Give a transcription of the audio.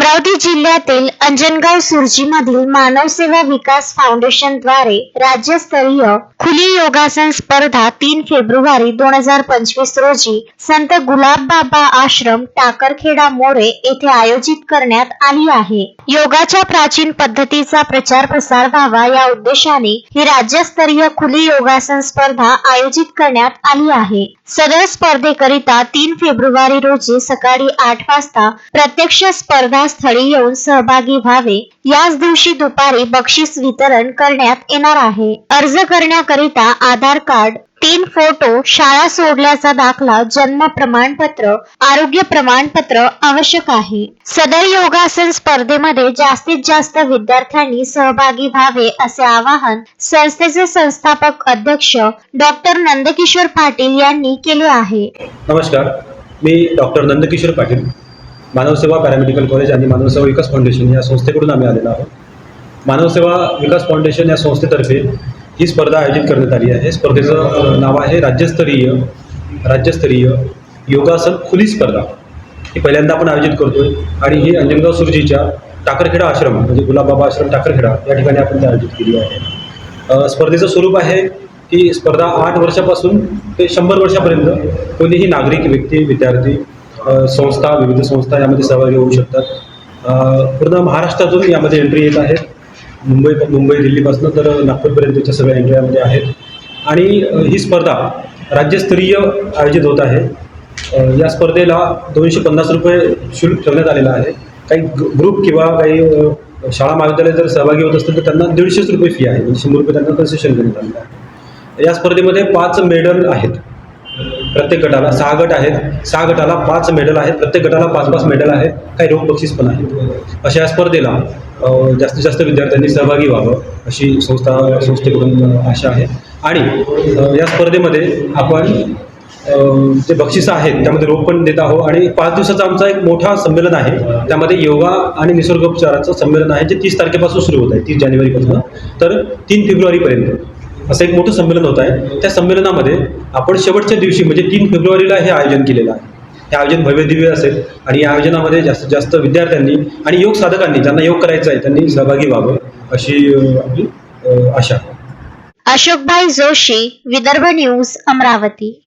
अमरावती जिल्ह्यातील अंजनगाव सुर्जीमधील मानव सेवा विकास फाउंडेशन द्वारे राज्यस्तरीय खुली योगासन स्पर्धा 3 फेब्रुवारी 2025 रोजी संत गुलाबबाबा आश्रम टाकरखेडा मोरे येथे आयोजित करण्यात आली आहे। योगाच्या प्राचीन पद्धतीचा प्रचार प्रसार व्हावा या उद्देशाने ही राज्यस्तरीय खुली योगासन स्पर्धा आयोजित करण्यात आली आहे। सदर स्पर्धेकरिता 3 फेब्रुवारी रोजी सकाळी 8 वाजता प्रत्यक्ष स्पर्धा स्थळी येऊन सहभागी व्हावे। याच दिवशी दुपारी बक्षीस वितरण करण्यात येणार आहे। अर्ज करण्याकरिता आधार कार्ड, 3 फोटो, शाळा सोडल्याचा दाखला, जन्म प्रमाणपत्र, आरोग्य प्रमाणपत्र आवश्यक आहे। सदर योगासन स्पर्धेमध्ये जास्तीत जास्त विद्यार्थ्यांनी सहभागी व्हावे असे आवाहन संस्थेचे संस्थापक अध्यक्ष डॉक्टर नंदकिशोर पाटील यांनी केले आहे। नमस्कार, मी doctor Nandkishor Patil, Manavseva paramedical college आणि मानवसेवा विकास फाउंडेशन या संस्थेकडून आम्ही आलेलो आहोत। मानवसेवा विकास फाउंडेशन या संस्थेतर्फे ही स्पर्धा आयोजित करण्यात आली आहे। स्पर्धेचं नाव आहे राज्यस्तरीय योगासन खुली स्पर्धा। ही पहिल्यांदा आपण आयोजित करतोय आणि ही अंजनगाव सुर्जीच्या टाकरखेडा आश्रम म्हणजे गुलाबबाबा आश्रम टाकरखेडा या ठिकाणी आपण ती आयोजित केली आहे। स्पर्धेचं स्वरूप आहे की स्पर्धा 8 वर्षापासून ते 100 वर्षापर्यंत कोणीही नागरिक, व्यक्ती, विद्यार्थी, संस्था, विविध संस्था यामध्ये सहभागी होऊ शकतात। पूर्ण महाराष्ट्रातून यामध्ये एंट्री येत आहेत। मुंबई दिल्लीपासून तर नागपूरपर्यंतच्या सगळ्या एंट्री यामध्ये आहेत आणि ही स्पर्धा राज्यस्तरीय आयोजित होत आहे। या स्पर्धेला 250 रुपये शुल्क ठेवण्यात आलेलं आहे। काही ग्रुप किंवा काही शाळा महाविद्यालय जर सहभागी होत असतील तर त्यांना 150 रुपये फी आहे, 100 रुपये त्यांना कन्सेशन देण्यात आलेलं आहे। या स्पर्धेमध्ये 5 मेडल आहेत। प्रत्येक गटाला 6 गट आहेत, 6 गटाला 5 मेडल आहेत, प्रत्येक गटाला 5-5 मेडल आहेत, काही रोख बक्षीस पण आहेत। अशा या स्पर्धेला जास्तीत जास्त विद्यार्थ्यांनी सहभागी व्हावं अशी संस्थेकडून आशा आहे। आणि या स्पर्धेमध्ये आपण जे बक्षीस आहेत त्यामध्ये रोख पण देत आहोत आणि 5 दिवसाचा आमचा एक मोठा संमेलन आहे। त्यामध्ये योगा आणि निसर्गोपचाराचं संमेलन आहे जे 30 तारखेपासून सुरू होत आहे, 30 जानेवारीपासून तर 3 फेब्रुवारीपर्यंत असं एक मोठं संमेलन होत आहे। त्या संमेलनामध्ये आपण शेवटच्या दिवशी म्हणजे 3 फेब्रुवारीला हे आयोजन केलेलं आहे। हे आयोजन भव्यदिव्य असेल आणि या आयोजनामध्ये जास्तीत जास्त विद्यार्थ्यांनी आणि योग साधकांनी ज्यांना योग करायचा आहे त्यांनी सहभागी व्हावं अशी आपली आशा आहे। अशोकभाई जोशी, विदर्भ न्यूज, अमरावती।